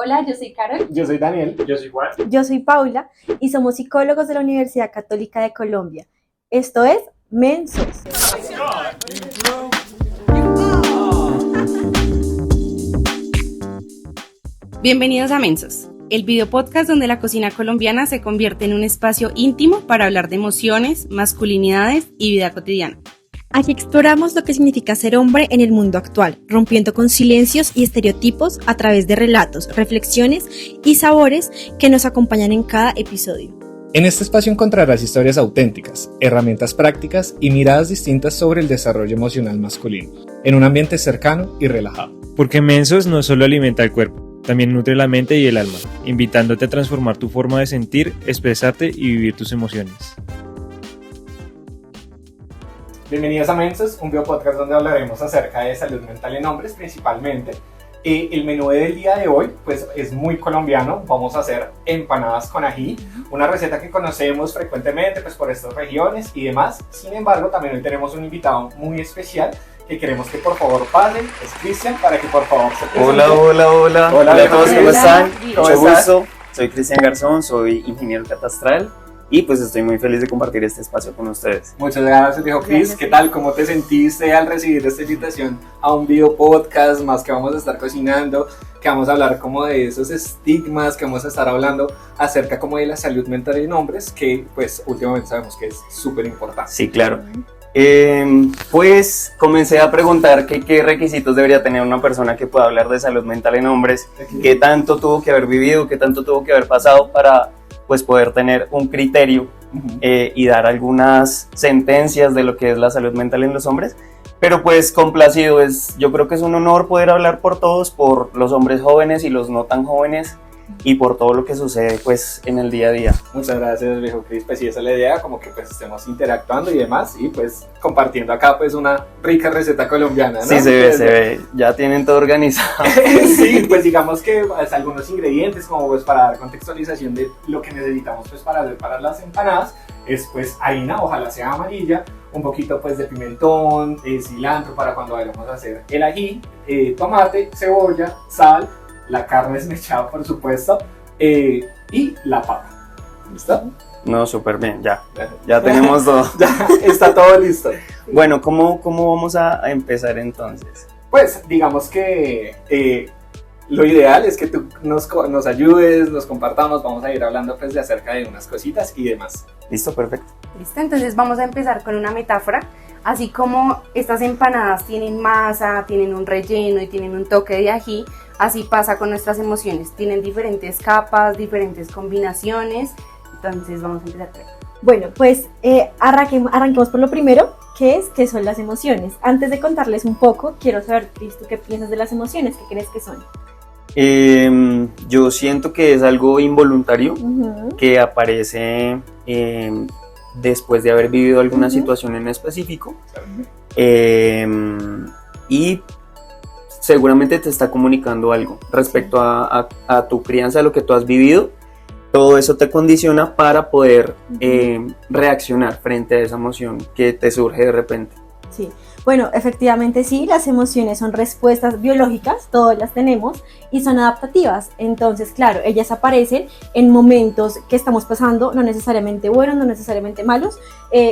Hola, yo soy Carol. Yo soy Daniel. Yo soy Juan. Yo soy Paula y somos psicólogos de la Universidad Católica de Colombia. Esto es Mensos. Bienvenidos a Mensos, el videopodcast donde la cocina colombiana se convierte en un espacio íntimo para hablar de emociones, masculinidades y vida cotidiana. Aquí exploramos lo que significa ser hombre en el mundo actual, rompiendo con silencios y estereotipos a través de relatos, reflexiones y sabores que nos acompañan en cada episodio. En este espacio encontrarás historias auténticas, herramientas prácticas y miradas distintas sobre el desarrollo emocional masculino, en un ambiente cercano y relajado. Porque Mensos no solo alimenta el cuerpo, también nutre la mente y el alma, invitándote a transformar tu forma de sentir, expresarte y vivir tus emociones. Bienvenidos a Mensos, un biopodcast donde hablaremos acerca de salud mental en hombres principalmente. El menú del día de hoy pues es muy colombiano. Vamos a hacer empanadas con ají, una receta que conocemos frecuentemente pues por estas regiones y demás. Sin embargo, también hoy tenemos un invitado muy especial que queremos que por favor pasen. Es Cristian, para que por favor se presente. Hola a todos, ¿cómo están? ¿Cómo Mucho estás? gusto, soy Cristian Garzón, soy ingeniero catastral y pues estoy muy feliz de compartir este espacio con ustedes. Muchas gracias, viejo Chris. ¿Qué tal? ¿Cómo te sentiste al recibir esta invitación a un video podcast? Más que vamos a estar cocinando, que vamos a hablar como de esos estigmas, que vamos a estar hablando acerca como de la salud mental en hombres, que pues últimamente sabemos que es súper importante. Sí, claro. Pues comencé a preguntar qué requisitos debería tener una persona que pueda hablar de salud mental en hombres, qué tanto tuvo que haber vivido, qué tanto tuvo que haber pasado para pues poder tener un criterio y dar algunas sentencias de lo que es la salud mental en los hombres. Pero pues complacido, yo creo que es un honor poder hablar por todos, por los hombres jóvenes y los no tan jóvenes y por todo lo que sucede pues en el día a día. Muchas gracias, viejo Chris. Pues sí, esa es la idea, como que pues estemos interactuando y demás, y pues compartiendo acá pues una rica receta colombiana, ¿no? Sí, se ve, ya tienen todo organizado. Sí, pues digamos que pues, algunos ingredientes como pues para dar contextualización de lo que necesitamos pues para preparar las empanadas es pues harina, ojalá sea amarilla, un poquito pues de pimentón, cilantro para cuando vayamos a hacer el ají, tomate, cebolla, sal, la carne desmechada por supuesto, y la papa. ¿Listo? No, súper bien, ya tenemos todo. Ya está todo listo. Bueno, ¿cómo vamos a empezar entonces? Pues digamos que lo ideal es que tú nos ayudes, nos compartamos, vamos a ir hablando pues de acerca de unas cositas y demás. Listo, perfecto. ¿Listo? Entonces vamos a empezar con una metáfora. Así como estas empanadas tienen masa, tienen un relleno y tienen un toque de ají, así pasa con nuestras emociones. Tienen diferentes capas, diferentes combinaciones. Entonces vamos a empezar por ahí. Bueno, pues arranquemos por lo primero, que es qué son las emociones. Antes de contarles un poco, quiero saber, Cris, ¿tú qué piensas de las emociones? ¿Qué crees que son? Yo siento que es algo involuntario que aparece después de haber vivido alguna situación en específico y seguramente te está comunicando algo respecto a tu crianza, a lo que tú has vivido. Todo eso te condiciona para poder reaccionar frente a esa emoción que te surge de repente. Sí, bueno, efectivamente sí, las emociones son respuestas biológicas, todas las tenemos, y son adaptativas. Entonces, claro, ellas aparecen en momentos que estamos pasando, no necesariamente buenos, no necesariamente malos,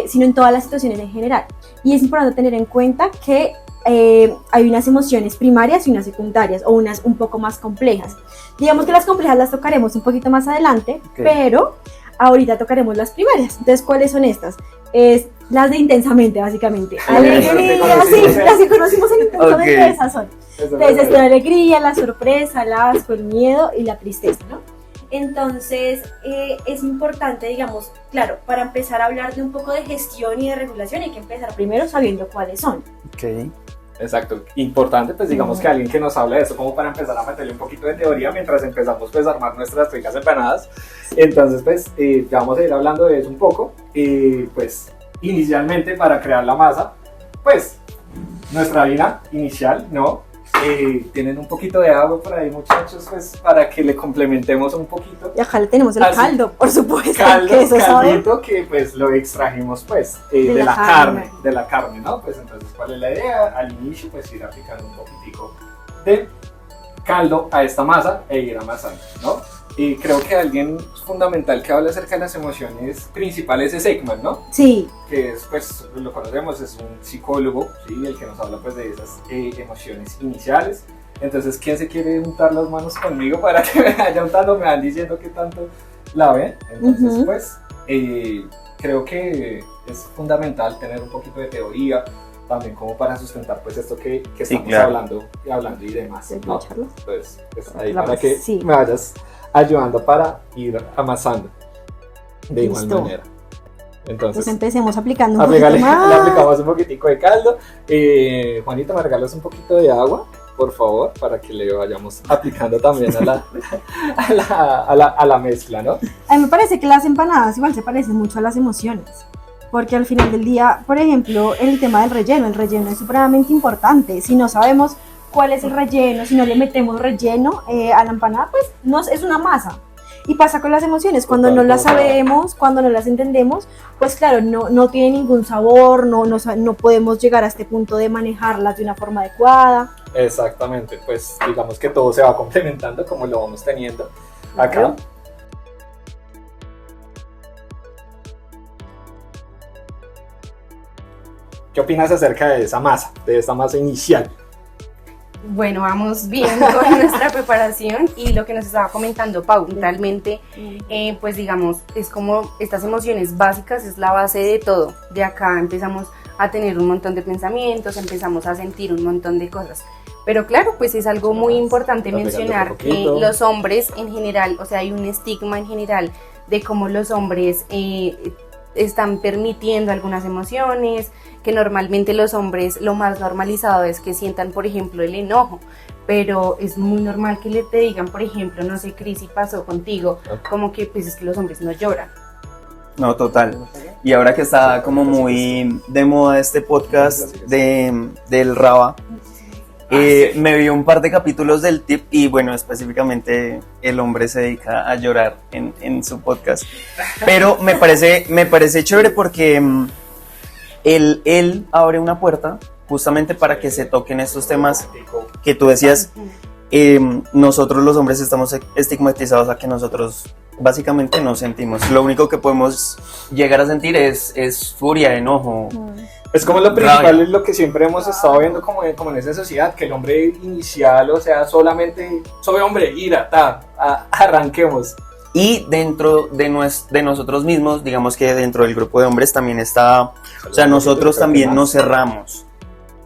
sino en todas las situaciones en general. Y es importante tener en cuenta que hay unas emociones primarias y unas secundarias, o unas un poco más complejas. Digamos que las complejas las tocaremos un poquito más adelante, pero ahorita tocaremos las primarias. Entonces, ¿cuáles son estas? Las de intensamente, básicamente. Alegría, sí, las que conocimos en intensamente, esas son. Entonces, es la alegría, la sorpresa, el asco, el miedo y la tristeza, ¿no? Entonces, es importante, digamos, claro, para empezar a hablar de un poco de gestión y de regulación, hay que empezar primero sabiendo cuáles son. Ok. Exacto, importante pues digamos que alguien que nos hable de eso como para empezar a meterle un poquito de teoría mientras empezamos pues a armar nuestras ricas empanadas. Entonces pues ya vamos a ir hablando de eso un poco. Pues inicialmente para crear la masa pues nuestra harina inicial, ¿no? Tienen un poquito de agua por ahí, muchachos, pues para que le complementemos un poquito. Y acá le tenemos el caldo, por supuesto. Caldito que pues lo extrajimos pues de la carne, ¿no? Pues entonces, ¿cuál es la idea? Al inicio pues ir aplicando un poquitico de caldo a esta masa e ir amasando, ¿no? Y creo que alguien fundamental que habla acerca de las emociones principales es Ekman, ¿no? Sí, Que es, pues, lo conocemos, es un psicólogo, ¿sí? El que nos habla, pues, de esas emociones iniciales. Entonces, ¿quién se quiere untar las manos conmigo para que me vaya untando? Me van diciendo que tanto la ven. Entonces, pues, creo que es fundamental tener un poquito de teoría también como para sustentar, pues, esto que estamos hablando y demás, ¿no? Pues ahí para que me vayas ayudando para ir amasando de igual manera. Entonces empecemos aplicando un poquito más. Le aplicamos un poquitico de caldo. Juanita, ¿me regalas un poquito de agua, por favor? Para que le vayamos aplicando también a la mezcla, ¿no? A mí me parece que las empanadas igual se parecen mucho a las emociones. Porque al final del día, por ejemplo, el tema del relleno, el relleno es supremamente importante. Si no sabemos cuál es el relleno, si no le metemos relleno a la empanada, pues no, es una masa. Y pasa con las emociones, cuando no las sabemos, cuando no las entendemos, pues claro, no tiene ningún sabor, no podemos llegar a este punto de manejarlas de una forma adecuada. Exactamente, pues digamos que todo se va complementando como lo vamos teniendo acá. ¿Qué opinas acerca de esa masa, de esta masa inicial? Bueno, vamos bien con nuestra preparación y lo que nos estaba comentando Pau, realmente, pues digamos, es como estas emociones básicas, es la base de todo. De acá empezamos a tener un montón de pensamientos, empezamos a sentir un montón de cosas. Pero claro, pues es algo muy importante mencionar que los hombres en general, o sea, hay un estigma en general de cómo los hombres están permitiendo algunas emociones, que normalmente los hombres lo más normalizado es que sientan, por ejemplo, el enojo, pero es muy normal que te digan, por ejemplo, no sé, Cris, si pasó contigo, como que pues es que los hombres no lloran. No, total. Y ahora que está como muy de moda este podcast del Raba, me vi un par de capítulos del Tip y bueno, específicamente el hombre se dedica a llorar en su podcast. Pero me parece chévere porque él abre una puerta justamente para que se toquen estos temas que tú decías. Nosotros los hombres estamos estigmatizados a que nosotros básicamente no sentimos. Lo único que podemos llegar a sentir es furia, enojo. Es como lo principal, es lo que siempre hemos estado viendo como en esa sociedad, que el hombre inicial, o sea, solamente soy hombre, ira, arranquemos. Y dentro de nosotros mismos, digamos que dentro del grupo de hombres también está, o sea, nosotros también nos cerramos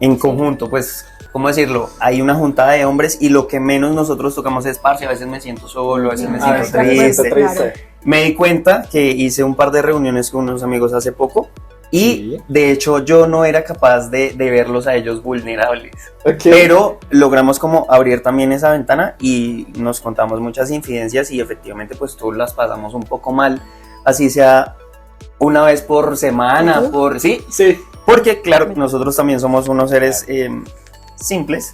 en conjunto, pues, ¿cómo decirlo? Hay una juntada de hombres y lo que menos nosotros tocamos es parce, a veces me siento solo, a veces me siento triste. Claro. Me di cuenta que hice un par de reuniones con unos amigos hace poco y de hecho yo no era capaz de verlos a ellos vulnerables, pero logramos como abrir también esa ventana y nos contamos muchas infidencias y efectivamente pues todos las pasamos un poco mal, así sea una vez por semana, sí, porque claro, nosotros también somos unos seres simples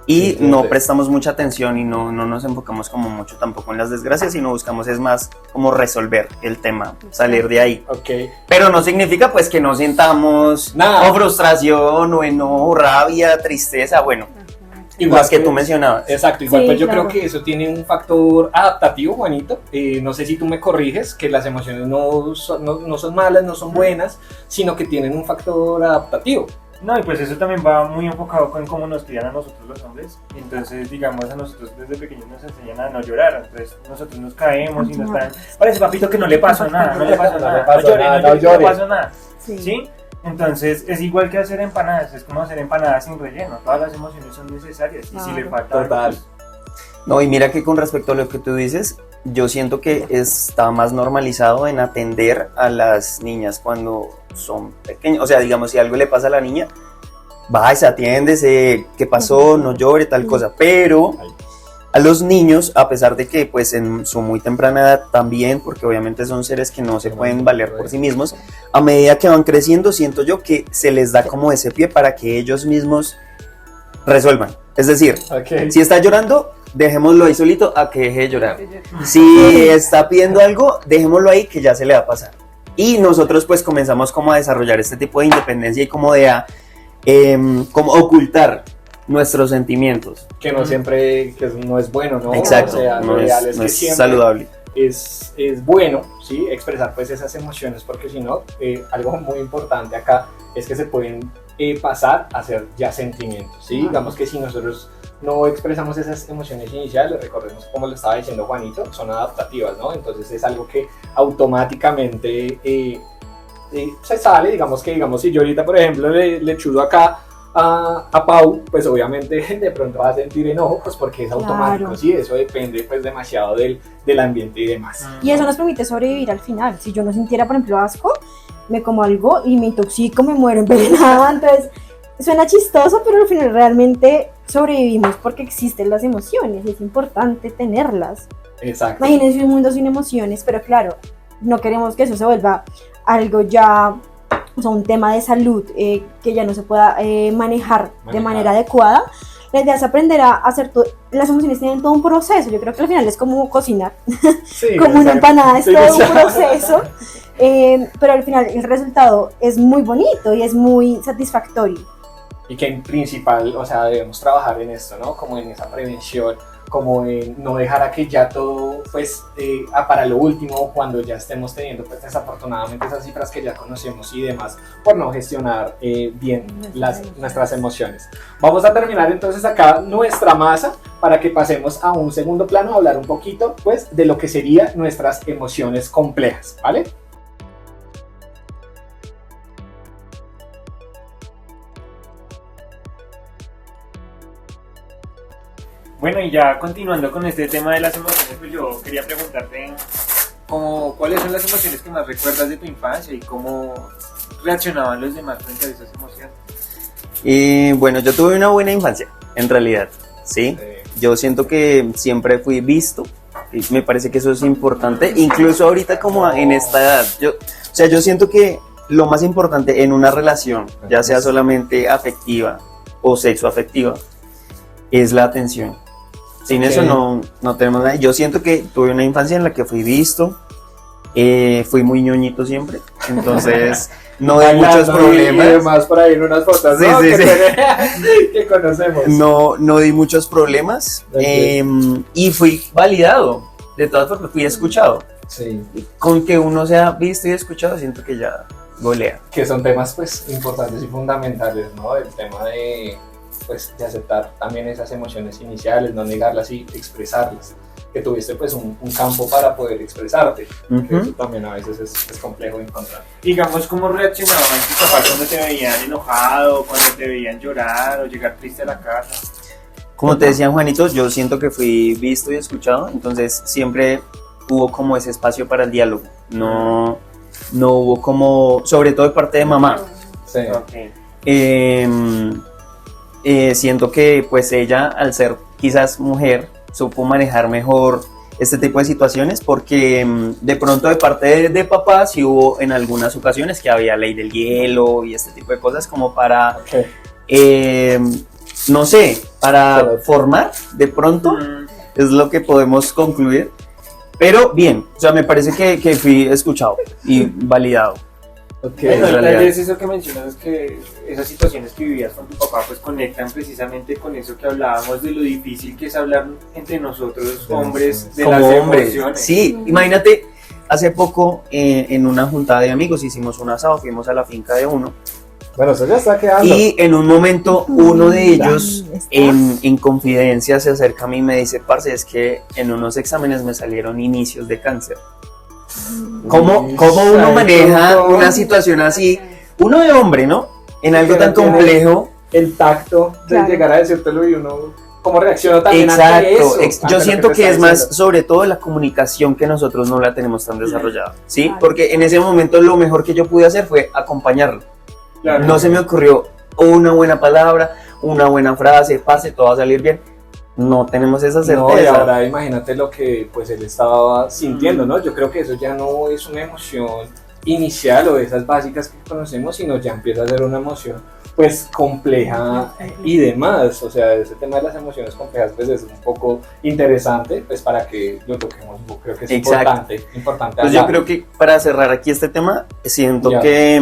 y no prestamos mucha atención y no nos enfocamos como mucho tampoco en las desgracias, sino buscamos es más como resolver el tema, salir de ahí. Pero no significa pues que no sintamos o frustración o enojo, rabia, tristeza, bueno, igual las que tú mencionabas. Exacto, igual pues yo creo que eso tiene un factor adaptativo, Juanito. No sé si tú me corriges, que las emociones no son malas, no son buenas, sino que tienen un factor adaptativo. No, y pues eso también va muy enfocado con cómo nos crían a nosotros los hombres. Entonces, digamos, a nosotros desde pequeños nos enseñan a no llorar. Entonces, nosotros nos caemos y nos están... Parece, papito, que no le pasó nada, no le pasó nada. No le pasó nada. ¿Sí? Entonces, es igual que hacer empanadas. Es como hacer empanadas sin relleno. Todas las emociones son necesarias. Y si le falta... Total. No, y mira que con respecto a lo que tú dices, yo siento que está más normalizado en atender a las niñas cuando son pequeñas. O sea, digamos, si algo le pasa a la niña, va y se atiende, ¿qué pasó? No llore, tal cosa. Pero a los niños, a pesar de que pues en su muy temprana edad también, porque obviamente son seres que no se pueden valer por sí mismos, a medida que van creciendo, siento yo que se les da como ese pie para que ellos mismos resuelvan. Es decir, si está llorando, dejémoslo ahí solito a que deje de llorar. Si está pidiendo algo, dejémoslo ahí que ya se le va a pasar. Y nosotros pues comenzamos como a desarrollar este tipo de independencia y como de como ocultar nuestros sentimientos. Que no siempre, que no es bueno, ¿no? Exacto, O sea, no lo es, ideal es no que es siempre saludable. es bueno, ¿sí? Expresar pues esas emociones, porque si no, algo muy importante acá es que se pueden pasar a ser ya sentimientos, ¿sí? Digamos que si nosotros no expresamos esas emociones iniciales, recordemos como lo estaba diciendo Juanito, son adaptativas, ¿no? Entonces es algo que automáticamente se sale, digamos si yo ahorita por ejemplo le chuzo acá a Pau, pues obviamente de pronto va a sentir enojo, pues porque es automático, Claro. sí, eso depende pues demasiado del ambiente y demás. Y eso nos permite sobrevivir al final. Si yo no sintiera, por ejemplo, asco, me como algo y me intoxico, me muero envenenada. Entonces, suena chistoso, pero al final realmente sobrevivimos porque existen las emociones y es importante tenerlas. Exacto. Imagínense un mundo sin emociones, pero claro, no queremos que eso se vuelva algo ya, o sea, un tema de salud que ya no se pueda manejar de manera adecuada. La idea es aprender a hacer todo. Las emociones tienen todo un proceso. Yo creo que al final es como cocinar, Sí, como una exacto. empanada, es Sí, todo un sí. proceso. Pero al final el resultado es muy bonito y es muy satisfactorio. Y que en principal, o sea, debemos trabajar en esto, ¿no? Como en esa prevención, como en no dejar a que ya todo, pues, para lo último, cuando ya estemos teniendo, pues, desafortunadamente esas cifras que ya conocemos y demás, por no gestionar bien nuestras emociones. Vamos a terminar entonces acá nuestra masa para que pasemos a un segundo plano, a hablar un poquito, pues, de lo que serían nuestras emociones complejas, ¿vale? Bueno, y ya continuando con este tema de las emociones, pues yo quería preguntarte cuáles son las emociones que más recuerdas de tu infancia y cómo reaccionaban los demás frente a esas emociones. Bueno, yo tuve una buena infancia, en realidad, ¿sí? Yo siento que siempre fui visto y me parece que eso es importante, incluso ahorita como en esta edad. Yo siento que lo más importante en una relación, ya sea solamente afectiva o sexoafectiva, es la atención. Sin eso no tenemos nada. Yo siento que tuve una infancia en la que fui visto, fui muy ñoñito siempre, entonces no de muchos problemas. Y demás por ahí en unas fotos, Sí, ¿no? sí, que conocemos. No di muchos problemas, Ok. y fui validado. De todas formas, fui escuchado. Sí. Con que uno sea visto y escuchado, siento que ya golea. Que son temas pues importantes y fundamentales, ¿no? El tema de aceptar también esas emociones iniciales, no negarlas y expresarlas. Que tuviste pues un campo para poder expresarte. Que eso también a veces es complejo de encontrar. Digamos, ¿cómo reaccionaban tus papás cuando te veían enojado, cuando te veían llorar o llegar triste a la casa? Como te decía Juanito, yo siento que fui visto y escuchado, entonces siempre hubo como ese espacio para el diálogo. No hubo como, sobre todo de parte de mamá. Sí. Okay. Siento que pues ella, al ser quizás mujer, supo manejar mejor este tipo de situaciones, porque de pronto de parte de papá sí hubo en algunas ocasiones que había ley del hielo y este tipo de cosas como para, no sé, para formar de pronto, es lo que podemos concluir. Pero bien, o sea, me parece que fui escuchado y validado. Bueno, en tal realidad. vez eso que mencionas es que esas situaciones que vivías con tu papá pues conectan precisamente con eso que hablábamos de lo difícil que es hablar entre nosotros hombres de Como las hombres, emociones. sí, imagínate, hace poco en una juntada de amigos hicimos un asado, fuimos a la finca de uno Bueno, eso ya está quedando. y en un momento uno de ellos ¿Está? en confidencia se acerca a mí y me dice: parce, es que en unos exámenes me salieron inicios de cáncer. ¿Cómo uno maneja una situación así? Uno de hombre, ¿no? En algo tan complejo. El tacto de Claro. llegar a decírtelo y uno cómo reacciona también ante Exacto, eso. yo siento que es más sobre todo la comunicación que nosotros no la tenemos tan desarrollada, ¿sí? Claro. Porque en ese momento lo mejor que yo pude hacer fue acompañarlo. Claro. No se me ocurrió una buena palabra, una buena frase, pase, todo va a salir bien. No tenemos esa certeza. No, y ahora imagínate lo que pues él estaba sintiendo, ¿no? Yo creo que eso ya no es una emoción inicial o de esas básicas que conocemos, sino ya empieza a ser una emoción pues compleja y demás. O sea, ese tema de las emociones complejas pues es un poco interesante pues para que lo toquemos. Yo creo que es importante pues yo creo que para cerrar aquí este tema, siento que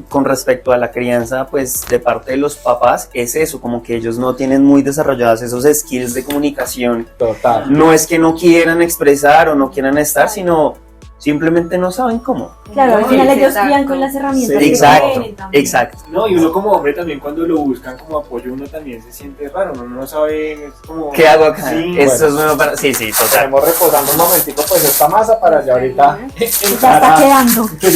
con respecto a la crianza pues de parte de los papás es eso, como que ellos no tienen muy desarrollados esos skills de comunicación. Total. No es que no quieran expresar o no quieran estar, sino simplemente no saben cómo. Claro, al final ellos crían con las herramientas que exacto, tienen también. exacto. No, y uno como hombre también cuando lo buscan como apoyo, uno también se siente raro, uno no sabe, es como... ¿Qué hago acá? Sí, Eso es nuevo para... Sí, total. Estaremos reposando un momentico pues esta masa para ya ahorita Ya está quedando. que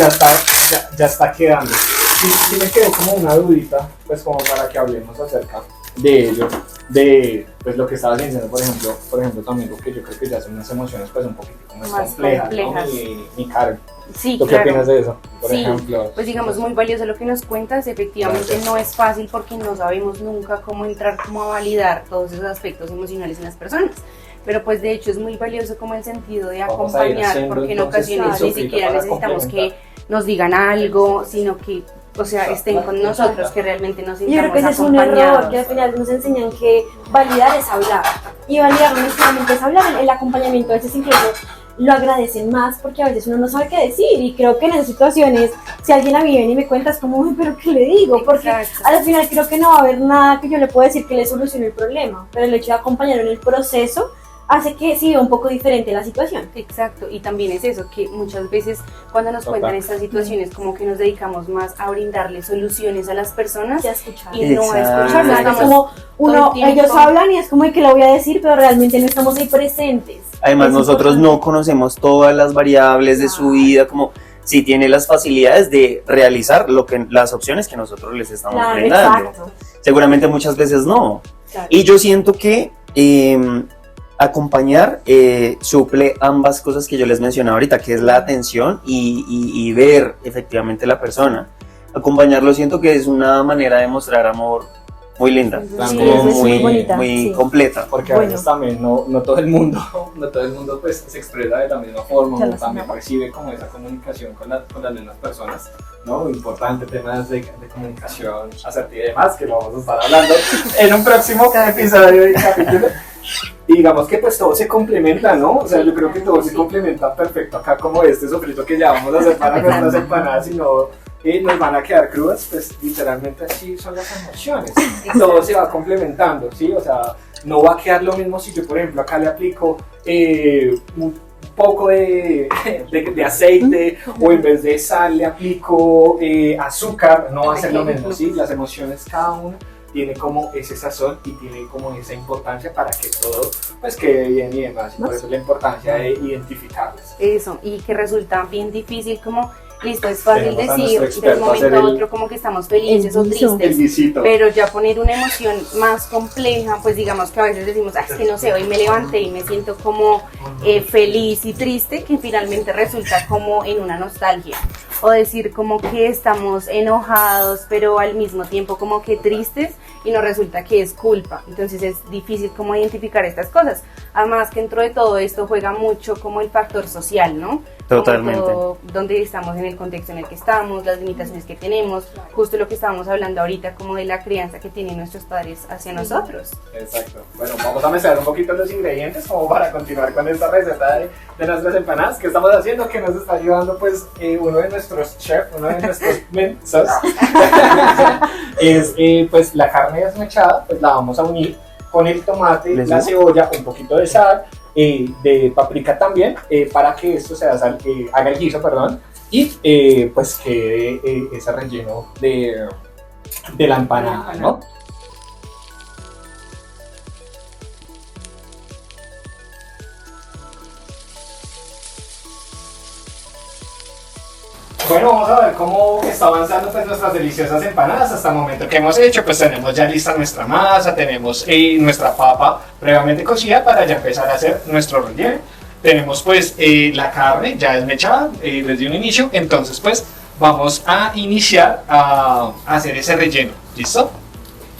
ya está quedando. Sí me quedó como una dudita, pues como para que hablemos acerca de ello, de pues lo que estabas diciendo, por ejemplo tu amigo, que yo creo que ya son unas emociones pues un poquito más complejas, ¿no? Mi Karen. Sí, ¿Tú qué opinas de eso? Por sí, ejemplo, pues digamos muy valioso lo que nos cuentas, efectivamente Gracias. no es fácil porque no sabemos nunca cómo entrar, cómo a validar todos esos aspectos emocionales en las personas, pero pues de hecho es muy valioso como el sentido de Vamos a ir acompañar, haciendo, porque en entonces, ocasiones ni siquiera para necesitamos que complementar. nos digan algo, sino que, o sea, estén con nosotros, que realmente nos Yo creo sintamos que ese es un error, acompañados. que al final nos enseñan que validar es hablar. Y validar no necesariamente es hablar, el acompañamiento a veces incluso lo agradecen más porque a veces uno no sabe qué decir. Y creo que en esas situaciones, si alguien a mí viene y me cuenta, es como, uy, pero ¿qué le digo? Porque Exacto. al final creo que no va a haber nada que yo le pueda decir que le solucione el problema. Pero el hecho de acompañarlo en el proceso hace que sí vea un poco diferente la situación. Exacto, y también es eso, que muchas veces cuando nos cuentan estas situaciones como que nos dedicamos más a brindarle soluciones a las personas Ya escuchar. y no a Exacto. escucharlas. Es Estamos como todo uno, el tiempo. ellos hablan y es como que lo voy a decir, pero realmente no estamos ahí presentes. Además Es nosotros importante. no conocemos todas las variables de su vida, como si tiene las facilidades de realizar las opciones que nosotros les estamos Claro, brindando. exacto. Seguramente muchas veces no. Claro. Y yo siento que acompañar suple ambas cosas que yo les mencionaba ahorita, que es la atención y ver efectivamente la persona. Acompañarlo siento que es una manera de mostrar amor muy linda, Sí, como es muy bonita, muy sí. completa. porque a veces también no todo el mundo pues se expresa de la misma forma, Ya o lo también sabemos. recibe como esa comunicación con las mismas personas, ¿no? Importante temas de comunicación asertiva y demás, que lo vamos a estar hablando en un próximo episodio de capítulo. Y digamos que pues todo se complementa, ¿no? O sea, yo creo que todo se complementa perfecto acá, como este sofrito que ya vamos a hacer para nuestras empanadas, y no nos van a quedar crudas, pues literalmente así son las emociones. Y todo se va complementando, ¿sí? O sea, no va a quedar lo mismo si yo, por ejemplo, acá le aplico un poco de aceite, o en vez de sal le aplico azúcar, no va a ser lo mismo, ¿sí? Las emociones, cada una tiene como ese sazón y tiene como esa importancia para que todo pues quede bien y demás, y por eso la importancia de identificarlas. Eso, y que resulta bien difícil como, listo, es fácil Tenemos a decir nuestro de un experto a hacer momento a el- otro como que estamos felices o el guiso. El tristes, guisito. pero ya poner una emoción más compleja, pues digamos que a veces decimos, es que no sé, hoy me levanté y me siento como feliz y triste, que finalmente resulta como en una nostalgia, o decir como que estamos enojados, pero al mismo tiempo como que tristes, y no resulta que es culpa. Entonces es difícil como identificar estas cosas. Además que dentro de todo esto juega mucho como el factor social, ¿no? Totalmente. Como todo, donde estamos, en el contexto en el que estamos, las limitaciones que tenemos, justo lo que estábamos hablando ahorita, como de la crianza que tienen nuestros padres hacia nosotros. Exacto. Bueno, vamos a mezclar un poquito los ingredientes como para continuar con esta receta de nuestras empanadas que estamos haciendo, que nos está ayudando pues uno de nuestros chefs, uno de nuestros mensos, es pues la carne desmechada, pues la vamos a unir con el tomate, ¿Les la digo? cebolla, un poquito de sal, de paprika también, para que esto se haga el guiso, perdón, y pues quede ese relleno de la empanada, ¿no? Bueno, vamos a ver cómo está avanzando pues nuestras deliciosas empanadas hasta el momento que hemos hecho. Pues tenemos ya lista nuestra masa, tenemos nuestra papa previamente cocida para ya empezar a hacer nuestro relleno. Tenemos pues la carne ya desmechada desde un inicio, entonces pues vamos a iniciar a hacer ese relleno. ¿Listo?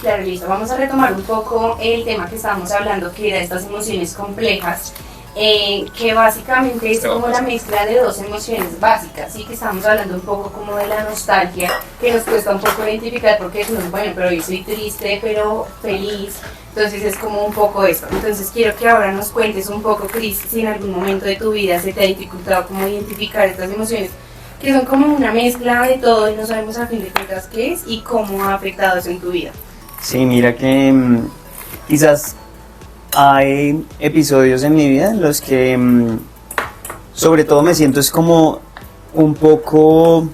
Claro, listo. Vamos a retomar un poco el tema que estábamos hablando, que era estas emociones complejas. que básicamente es como la mezcla de dos emociones básicas, ¿sí? Que estamos hablando un poco como de la nostalgia, que nos cuesta un poco identificar porque decimos, bueno, pero hoy soy triste, pero feliz, entonces es como un poco esto. Entonces quiero que ahora nos cuentes un poco, Cris, si en algún momento de tu vida se te ha dificultado como identificar estas emociones, que son como una mezcla de todo y no sabemos a fin de cuentas qué es y cómo ha afectado eso en tu vida. Sí, mira que quizás hay episodios en mi vida en los que sobre todo me siento es como un poco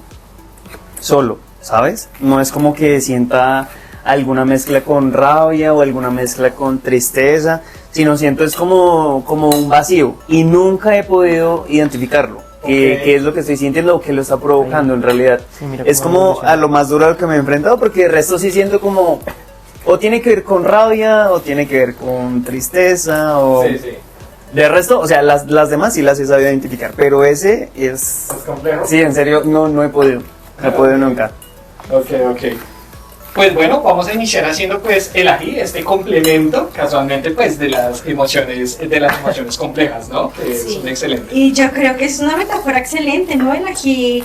solo, ¿sabes? No es como que sienta alguna mezcla con rabia o alguna mezcla con tristeza, sino siento es como un vacío y nunca he podido identificarlo. ¿Qué es lo que estoy sintiendo o qué lo está provocando en realidad? Sí, mira Es como a lo más duro a lo que me he enfrentado, porque el resto sí siento como o tiene que ver con rabia o tiene que ver con tristeza o... Sí, sí. De resto, o sea, las demás sí las he sabido identificar, pero ese es... ¿Es complejo? Sí, en serio, no he podido. No he podido nunca. Ok. Pues bueno, vamos a iniciar haciendo pues el ají, este complemento casualmente pues de las emociones complejas, ¿no? Que Sí. son excelentes. Y yo creo que es una metáfora excelente, ¿no? El ají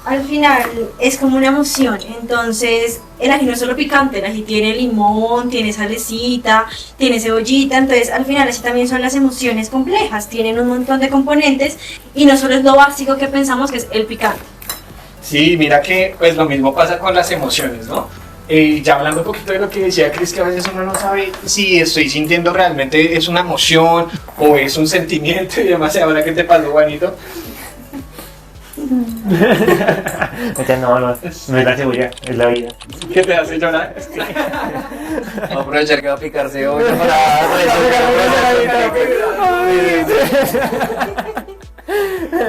al final es como una emoción, entonces el ají no es solo picante, el ají tiene limón, tiene salecita, tiene cebollita, entonces al final así también son las emociones complejas, tienen un montón de componentes y no solo es lo básico que pensamos que es el picante. Sí, mira que pues lo mismo pasa con las emociones, ¿no? Ya hablando un poquito de lo que decía Cris, que a veces uno no sabe si estoy sintiendo realmente es una emoción o es un sentimiento y demás. Ahora, ¿qué te pasó, Juanito? No es la seguridad, es la vida. ¿Qué te hace llorar? Vamos a aprovechar que va a picar cebolla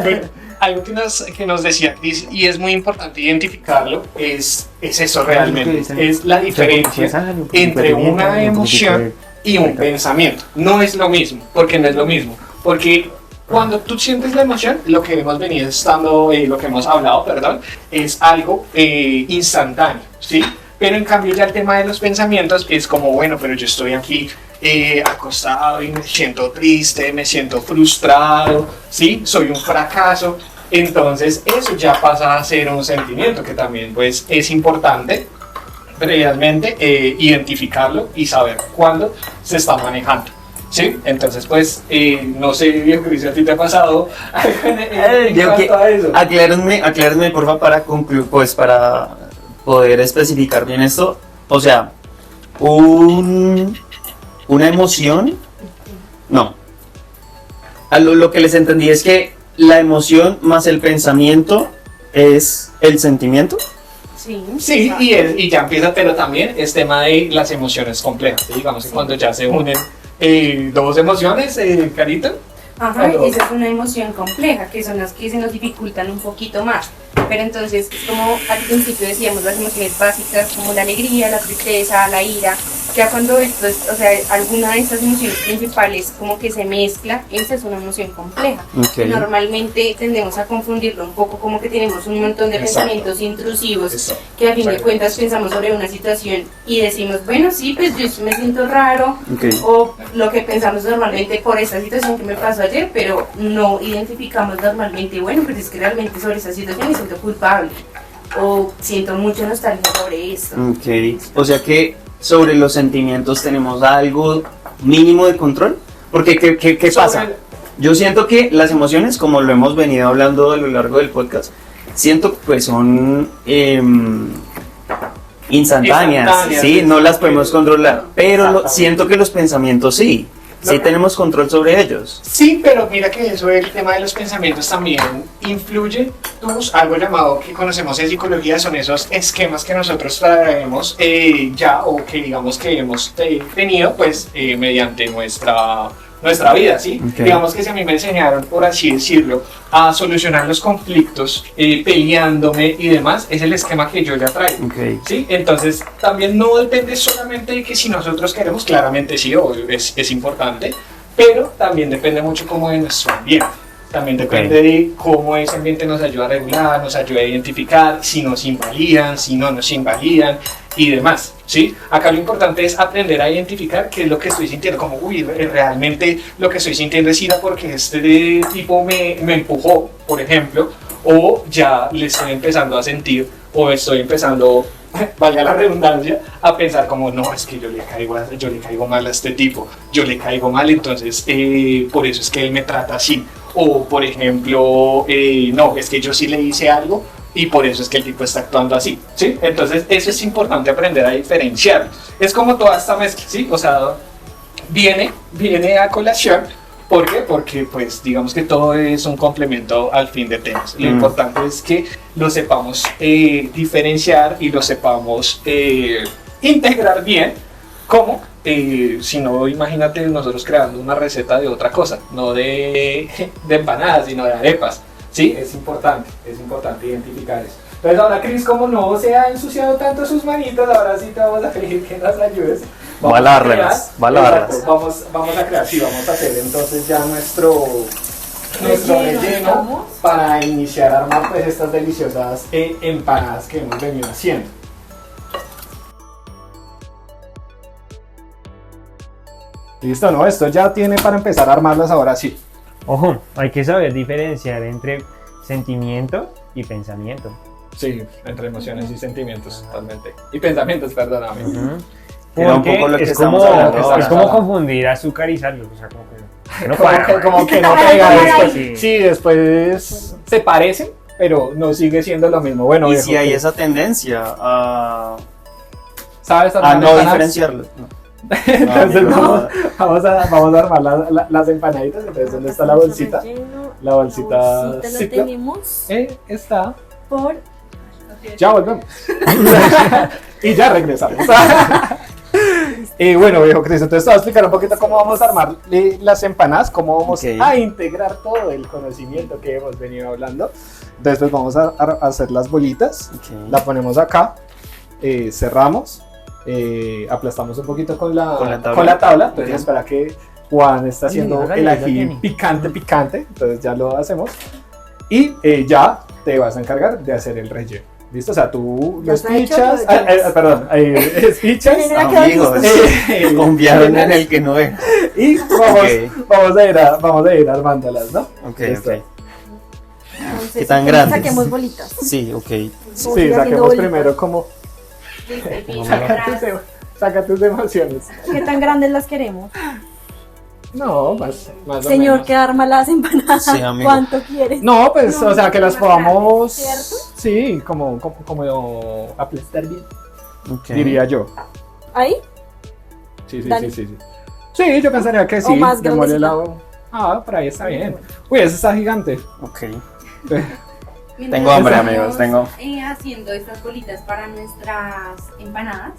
Bueno, algo que nos decía Cris, y es muy importante identificarlo, es eso realmente, es la diferencia entre una emoción y un pensamiento. No es lo mismo, porque no es lo mismo, porque cuando tú sientes la emoción, lo que hemos venido estando, lo que hemos hablado, perdón, es algo instantáneo, ¿sí? Pero en cambio ya el tema de los pensamientos es como, bueno, pero yo estoy aquí acostado y me siento triste, me siento frustrado, ¿sí? Soy un fracaso. Entonces eso ya pasa a ser un sentimiento que también pues es importante realmente identificarlo y saber cuándo se está manejando. ¿Sí? Entonces pues no sé, viejo Cris, ¿a ti te ha pasado en cuanto a eso? Aclárenme por favor para concluir, pues para poder especificar bien esto. O sea, una emoción, no. Lo que les entendí es que la emoción más el pensamiento es el sentimiento. Sí, y ya empieza, pero también es tema de las emociones complejas, ¿sí? Digamos que cuando ya se unen dos emociones, Carita. Ajá, esa es una emoción compleja, que son las que se nos dificultan un poquito más. Pero entonces, como al principio decíamos, las emociones básicas como la alegría, la tristeza, la ira, ya cuando esto es, o sea, alguna de estas emociones principales como que se mezcla, esa es una emoción compleja. Okay. Normalmente tendemos a confundirlo un poco como que tenemos un montón de Exacto. pensamientos intrusivos Exacto. que a fin de Exacto. cuentas pensamos sobre una situación y decimos, bueno, sí, pues yo me siento raro, Okay. o lo que pensamos normalmente por esta situación que me pasó ayer, pero no identificamos normalmente, bueno, pues es que realmente sobre esa situación me siento culpable o siento mucha nostalgia sobre esto. Ok, o sea que sobre los sentimientos tenemos algo mínimo de control, porque ¿qué pasa? Yo siento que las emociones, como lo hemos venido hablando a lo largo del podcast, siento que pues son instantáneas, sí, no las podemos controlar, pero siento que los pensamientos sí tenemos control sobre ellos. Sí, pero mira que eso el tema de los pensamientos también influye. Algo llamado que conocemos en psicología son esos esquemas que nosotros traemos ya o que digamos que hemos tenido pues mediante nuestra vida, ¿sí? Okay. Digamos que si a mí me enseñaron, por así decirlo, a solucionar los conflictos peleándome y demás, es el esquema que yo ya traigo. Okay. ¿Sí? Entonces también no depende solamente de que si nosotros queremos, claramente sí, obvio, es importante, pero también depende mucho como de nuestro ambiente, También depende de cómo ese ambiente nos ayuda a regular, nos ayuda a identificar si nos invalidan, si no nos invalidan y demás, ¿sí? Acá lo importante es aprender a identificar qué es lo que estoy sintiendo, como, uy, realmente lo que estoy sintiendo es ira porque este tipo me empujó, por ejemplo, o ya le estoy empezando a sentir, o estoy empezando, valga la redundancia, a pensar como, no, es que yo le caigo mal a este tipo, yo le caigo mal, entonces por eso es que él me trata así. O, por ejemplo, no, es que yo sí le hice algo y por eso es que el tipo está actuando así, ¿sí? Entonces, eso es importante aprender a diferenciar. Es como toda esta mezcla, ¿sí? O sea, viene a colación. ¿Por qué? Porque, pues, digamos que todo es un complemento al fin de temas. Lo importante es que lo sepamos diferenciar y lo sepamos integrar bien. ¿Cómo? Si no, imagínate nosotros creando una receta de otra cosa, no de empanadas, sino de arepas. Sí, es importante identificar eso. Entonces ahora, Cris, como no se ha ensuciado tanto sus manitas, ahora sí te vamos a pedir que nos ayudes. Va a lavarlas. Vamos a crear, sí, vamos a hacer entonces ya nuestro relleno para iniciar a armar pues estas deliciosas empanadas que hemos venido haciendo. Listo, ¿no? Esto ya tiene para empezar a armarlas ahora sí. Ojo, hay que saber diferenciar entre sentimiento y pensamiento. Sí, entre emociones y sentimientos totalmente. Y pensamientos, perdóname. Era un poco lo que es estamos como, hablando es ahora. como confundir azúcar y sal, o sea, como que no Como que no pega después. Sí, después se parecen, pero no sigue siendo lo mismo. Bueno, Y viejo, si hay ¿qué? esa tendencia a ¿Sabes no empanadas? diferenciarlo. No. Entonces No, vamos a armar las empanaditas. Entonces, ¿dónde está la bolsita? La bolsita La Ziploc. tenemos Está. por... Ya volvemos. Y ya regresamos. Y bueno, viejo Cris, entonces te voy a explicar un poquito cómo vamos a armar las empanadas, cómo vamos a integrar todo el conocimiento que hemos venido hablando. Entonces pues vamos a hacer las bolitas, la ponemos acá, cerramos, aplastamos un poquito con la tabla. Entonces espera que Juan está haciendo el ají picante, entonces ya lo hacemos. Y ya te vas a encargar de hacer el relleno. ¿Listo? O sea, tú lo espichas. Espichas. amigos, confiaron en el que no es. Y vamos a ir armándolas, ¿no? Ok, Listo. ok. ¿Qué tan grandes? Saquemos bolitas. Sí, ok. Sí, saquemos primero como. Listo, Saca tus emociones. ¿Qué tan grandes las queremos? No, más o Señor, menos. que arma las empanadas. Sí, amigo. ¿Cuánto quieres? No, pues, No, o sea, que las más grandes, podamos. ¿cierto? Sí, como aplastar bien, Ok. diría yo. ¿Ahí? Sí. Dale. Sí, yo pensaría que sí. O más démosle grandecita. por ahí está bien. Uy, ese está gigante. Ok. Mientras Tengo hambre, estamos, amigos, tengo. Haciendo estas bolitas para nuestras empanadas,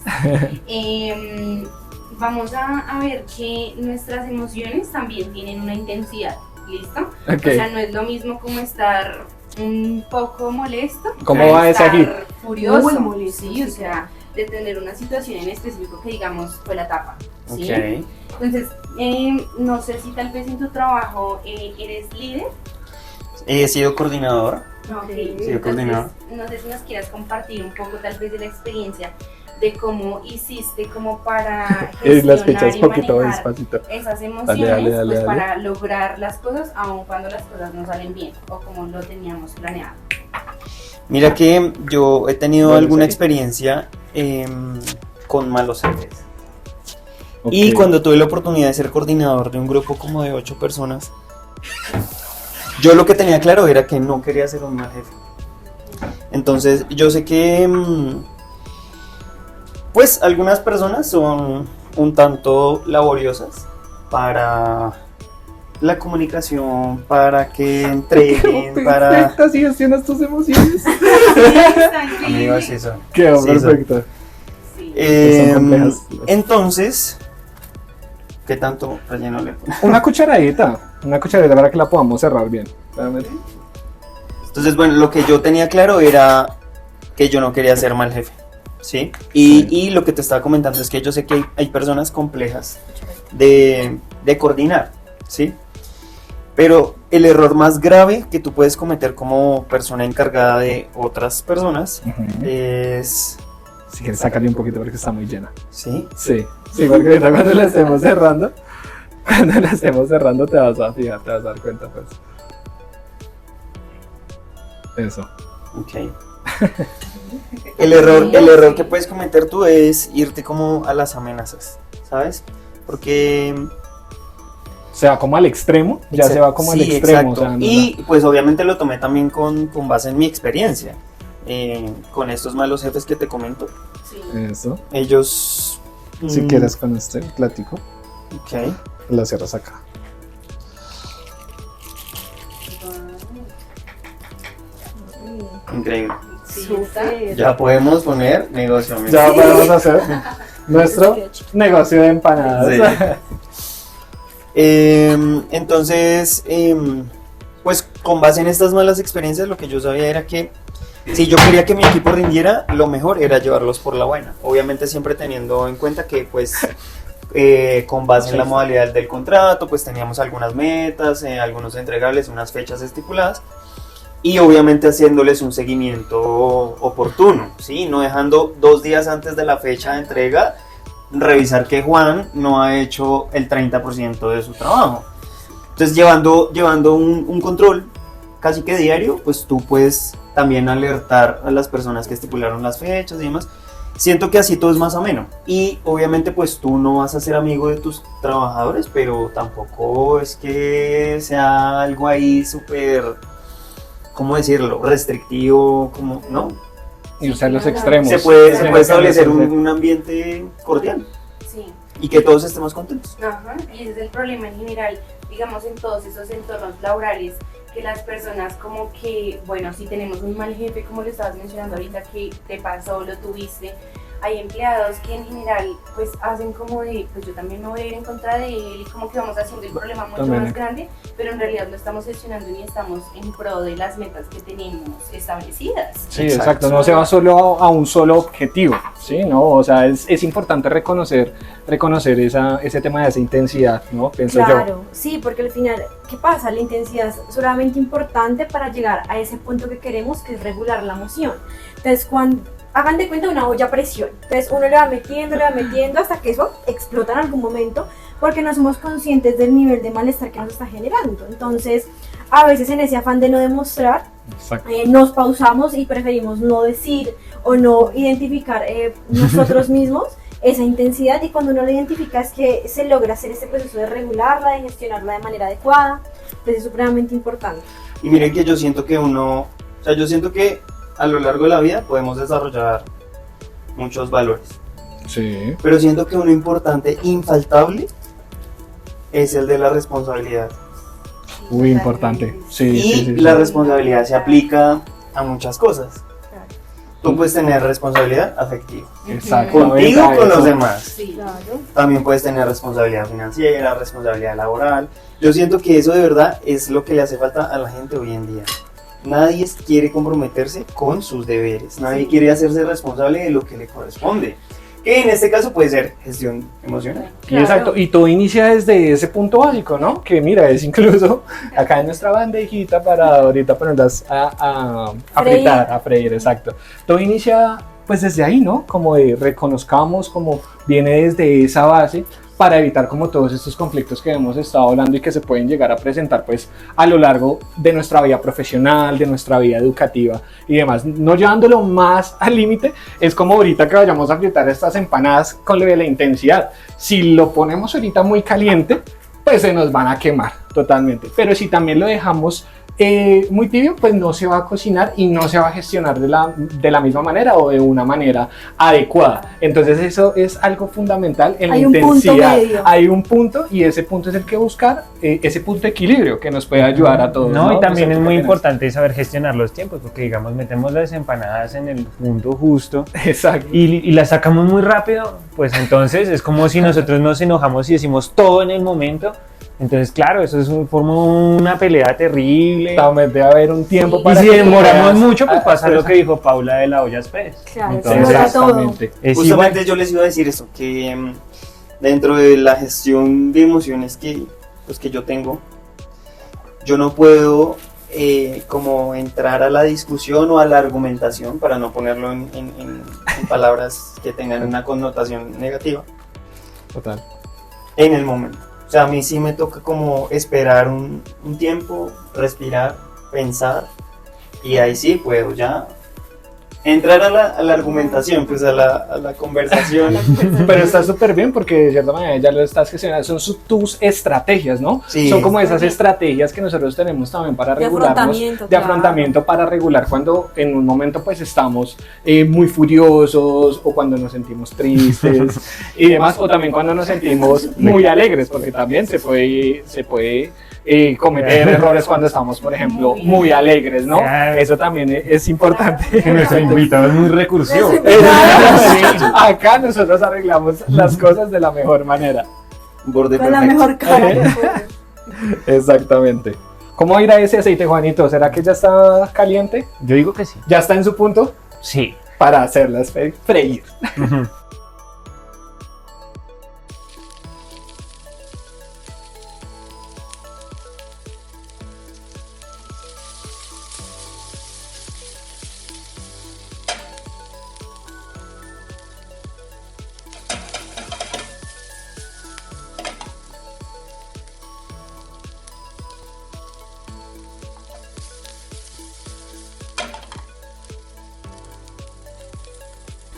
vamos a ver que nuestras emociones también tienen una intensidad, ¿listo? Ok. O sea, no es lo mismo como estar un poco molesto. ¿Cómo que va ese estar ají? furioso, Muy molesto, sí, sí, o sea, de tener una situación en específico que digamos fue la tapa, ¿sí? Ok. Entonces, no sé si tal vez en tu trabajo eres líder. He sido coordinador. No, ok. Sí, coordinador. No sé si nos quieras compartir un poco tal vez de la experiencia de cómo hiciste como para Las gestionar pichas y poquito manejar despacito. esas emociones, Dale. pues para lograr las cosas aun cuando las cosas no salen bien o como lo teníamos planeado. Mira que yo he tenido Bueno, alguna sí. experiencia con malos jefes. Y cuando tuve la oportunidad de ser coordinador de un grupo como de 8 personas, yo lo que tenía claro era que no quería ser un mal jefe. Entonces yo sé que pues algunas personas son un tanto laboriosas para la comunicación, para que entreguen, para... Así gestionas tus emociones. Amigos, eso. Quedó Sí, perfecto. Sí. Son complejas. Entonces, ¿qué tanto relleno le pongo? Una cucharadita para que la podamos cerrar bien. Espérame. Entonces, bueno, lo que yo tenía claro era que yo no quería ser mal jefe, ¿sí? Y lo que te estaba comentando es que yo sé que hay personas complejas de coordinar, ¿sí? Pero el error más grave que tú puedes cometer como persona encargada de otras personas es... Si quieres sacarle un poquito porque está muy llena. ¿Sí? Sí, porque ahorita cuando la estemos cerrando, te vas a fijar, te vas a dar cuenta, pues. Eso. Ok. El error que puedes cometer tú es irte como a las amenazas, ¿sabes? Porque... Se va como al extremo, ya se va como al sí, extremo. Exacto. O sea, no, y pues obviamente lo tomé también con base en mi experiencia. Con estos malos jefes que te comento. Sí. Eso. Ellos... Si quieres con este platico, Ok. lo cierras acá. Increíble. Sí, Súper. Ya podemos poner negocio. Ya podemos hacer nuestro negocio de empanadas. Sí. Entonces, pues con base en estas malas experiencias, lo que yo sabía era que si yo quería que mi equipo rindiera, lo mejor era llevarlos por la buena. Obviamente siempre teniendo en cuenta que pues con base en la modalidad del contrato, pues teníamos algunas metas, algunos entregables, unas fechas estipuladas. Y obviamente haciéndoles un seguimiento oportuno, ¿sí? No dejando 2 días antes de la fecha de entrega revisar que Juan no ha hecho el 30% de su trabajo. Entonces llevando un control casi que diario, pues tú puedes también alertar a las personas que estipularon las fechas y demás. Siento que así todo es más ameno. Y obviamente pues tú no vas a ser amigo de tus trabajadores, pero tampoco es que sea algo ahí súper... ¿Cómo decirlo? Restrictivo, como, ¿no? Irse a los extremos. Se puede establecer un ambiente cordial Sí. y que todos estemos contentos. Ajá, y ese es el problema en general, digamos, en todos esos entornos laborales, que las personas como que, bueno, si tenemos un mal jefe, como lo estabas mencionando ahorita, que te pasó, lo tuviste, hay empleados que en general pues hacen como de, pues yo también me voy a ir en contra de él y como que vamos haciendo el problema mucho También. más grande, pero en realidad lo estamos gestionando y estamos en pro de las metas que tenemos establecidas. Sí, exacto. No se va solo a un solo objetivo, ¿sí? ¿No? O sea, es importante reconocer ese tema de esa intensidad, ¿no? Pienso Claro, sí, porque al final, ¿qué pasa? La intensidad es solamente importante para llegar a ese punto que queremos, que es regular la emoción. Entonces, cuando hagan de cuenta una olla a presión, entonces uno le va metiendo hasta que eso explota en algún momento, porque no somos conscientes del nivel de malestar que nos está generando. Entonces, a veces en ese afán de no demostrar, Exacto. nos pausamos y preferimos no decir o no identificar nosotros mismos esa intensidad, y cuando uno lo identifica es que se logra hacer este proceso de regularla, de gestionarla de manera adecuada. Entonces es supremamente importante. Y miren que yo siento que a lo largo de la vida podemos desarrollar muchos valores, Sí. pero siento que uno importante, infaltable, es el de la responsabilidad. Muy importante. Sí, Y sí, sí, la sí. responsabilidad se aplica a muchas cosas. Claro. Tú puedes tener responsabilidad afectiva, Exactamente. contigo o con los Eso. demás. Sí. Claro. También puedes tener responsabilidad financiera, responsabilidad laboral. Yo siento que eso de verdad es lo que le hace falta a la gente hoy en día. Nadie quiere comprometerse con sus deberes, nadie quiere hacerse responsable de lo que le corresponde, que en este caso puede ser gestión emocional. Y Claro. exacto, y todo inicia desde ese punto básico, ¿no? Que mira, es incluso acá en nuestra bandejita para ahorita ponerlas a fritar, a freír, exacto. Todo inicia pues desde ahí, ¿no? Como de reconozcamos, como viene desde esa base, para evitar como todos estos conflictos que hemos estado hablando y que se pueden llegar a presentar pues a lo largo de nuestra vida profesional, de nuestra vida educativa y demás. No llevándolo más al límite, es como ahorita que vayamos a fritar estas empanadas con lo de la intensidad. Si lo ponemos ahorita muy caliente, pues se nos van a quemar totalmente. Pero si también lo dejamos muy tibio, pues no se va a cocinar y no se va a gestionar de la misma manera o de una manera adecuada. Entonces eso es algo fundamental en Hay la un punto intensidad. medio. Hay un punto, y ese punto es el que buscar, ese punto de equilibrio que nos puede ayudar a todos. No, y también No sé, es ¿tú muy qué opinas? importante saber gestionar los tiempos, porque digamos, metemos las empanadas en el punto justo Exacto. y las sacamos muy rápido, pues entonces es como si nosotros nos enojamos y decimos todo en el momento. Entonces, claro, eso forma una pelea terrible. También debe haber un tiempo Y para si que demoramos puedas- mucho, pues pasa lo que dijo Paula de la olla express. Claro, Entonces, se nota todo. Exactamente. Es Justamente igual. yo les iba a decir eso, que dentro de la gestión de emociones que yo tengo, yo no puedo como entrar a la discusión o a la argumentación, para no ponerlo en palabras que tengan una connotación negativa, Total. en el momento. O sea, a mí sí me toca como esperar un tiempo, respirar, pensar, y ahí sí puedo ya entrar a la argumentación, pues a la conversación. Pero está súper bien porque de cierta manera ya lo estás gestionando. Son tus estrategias, ¿no? Sí. Son como esas estrategias que nosotros tenemos también para De regularnos. afrontamiento, De claro. afrontamiento para regular cuando en un momento pues estamos muy furiosos o cuando nos sentimos tristes y demás. O también cuando nos sentimos muy alegres, porque también se puede cometer errores cuando estamos, por ejemplo, muy alegres, ¿no? Claro. Eso también es importante. Que nuestro invitado es muy recursivo. Sí, acá nosotros arreglamos las cosas de la mejor manera. Borde Con la perfecto. mejor cara. Exactamente. ¿Cómo irá ese aceite, Juanito? ¿Será que ya está caliente? Yo digo que sí. ¿Ya está en su punto? Sí. Para hacerlas freír.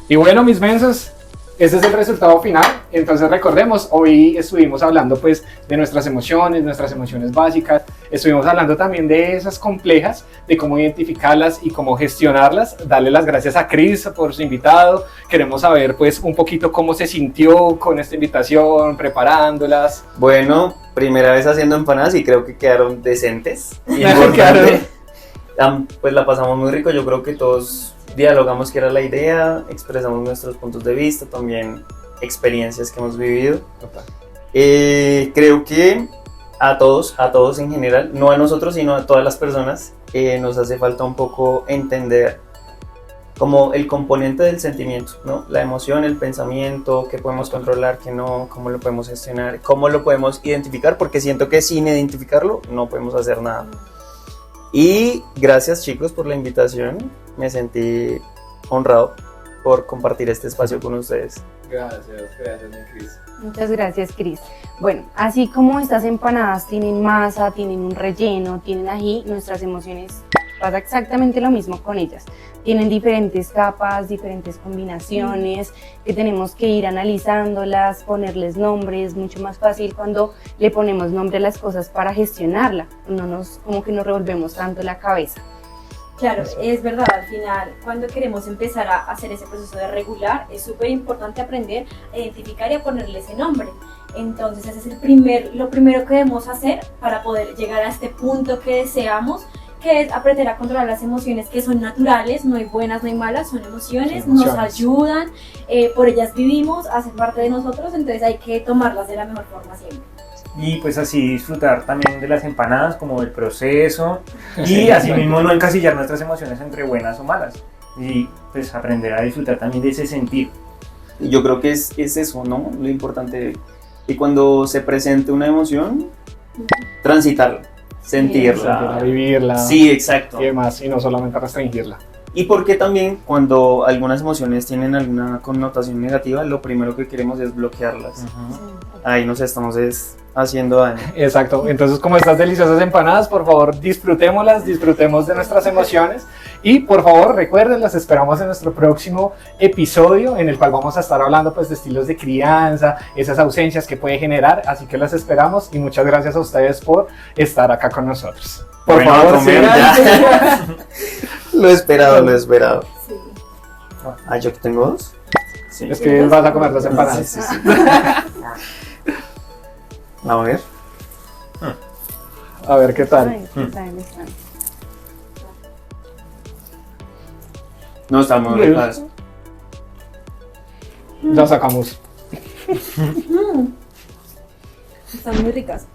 Y bueno, mis mensos, ese es el resultado final. Entonces recordemos, hoy estuvimos hablando pues de nuestras emociones básicas. Estuvimos hablando también de esas complejas, de cómo identificarlas y cómo gestionarlas. Darle las gracias a Cris por su invitado. Queremos saber pues un poquito cómo se sintió con esta invitación, preparándolas. Bueno, primera vez haciendo empanadas y creo que quedaron decentes. Claro, Importante. Pues la pasamos muy rico, yo creo que todos dialogamos que era la idea, expresamos nuestros puntos de vista, también experiencias que hemos vivido. Creo que a todos en general, no a nosotros sino a todas las personas, nos hace falta un poco entender como el componente del sentimiento, ¿no? La emoción, el pensamiento, qué podemos controlar, qué no, cómo lo podemos gestionar, cómo lo podemos identificar, porque siento que sin identificarlo no podemos hacer nada. Y gracias, chicos, por la invitación, me sentí honrado por compartir este espacio con ustedes. Gracias, mi Cris. Muchas gracias, Cris. Bueno, así como estas empanadas tienen masa, tienen un relleno, tienen ají, nuestras emociones pasa exactamente lo mismo con ellas. Tienen diferentes capas, diferentes combinaciones, que tenemos que ir analizándolas, ponerles nombres, mucho más fácil cuando le ponemos nombre a las cosas para gestionarla, como que nos revolvemos tanto la cabeza. Claro, es verdad, al final, cuando queremos empezar a hacer ese proceso de regular, es súper importante aprender a identificar y a ponerle ese nombre. Entonces, ese es lo primero que debemos hacer para poder llegar a este punto que deseamos, que es aprender a controlar las emociones que son naturales, no hay buenas, no hay malas, son emociones, nos ayudan, por ellas vivimos, hacen parte de nosotros, entonces hay que tomarlas de la mejor forma siempre. Y pues así disfrutar también de las empanadas, como del proceso, y así mismo no encasillar nuestras emociones entre buenas o malas, y pues aprender a disfrutar también de ese sentir. Y yo creo que es eso, ¿no? Lo importante, y cuando se presente una emoción, transitarla, sentirla, Vivirla. Sí, exacto. Y demás, y no solamente restringirla. Y porque también cuando algunas emociones tienen alguna connotación negativa, lo primero que queremos es bloquearlas. Ahí nos estamos haciendo daño. Exacto, entonces como estas deliciosas empanadas, por favor disfrutémoslas, disfrutemos de nuestras emociones y por favor recuerden, las esperamos en nuestro próximo episodio en el cual vamos a estar hablando pues de estilos de crianza, esas ausencias que puede generar, así que las esperamos y muchas gracias a ustedes por estar acá con nosotros. Por Bueno, favor, comer sigan. ya. Lo esperado. Sí. Ah, ¿yo tengo dos? Sí. Es que vas a comer las empanadas. Sí. A ver. A ver qué tal. Ay, están. No, están muy ricas. Ya sacamos. Están muy ricas.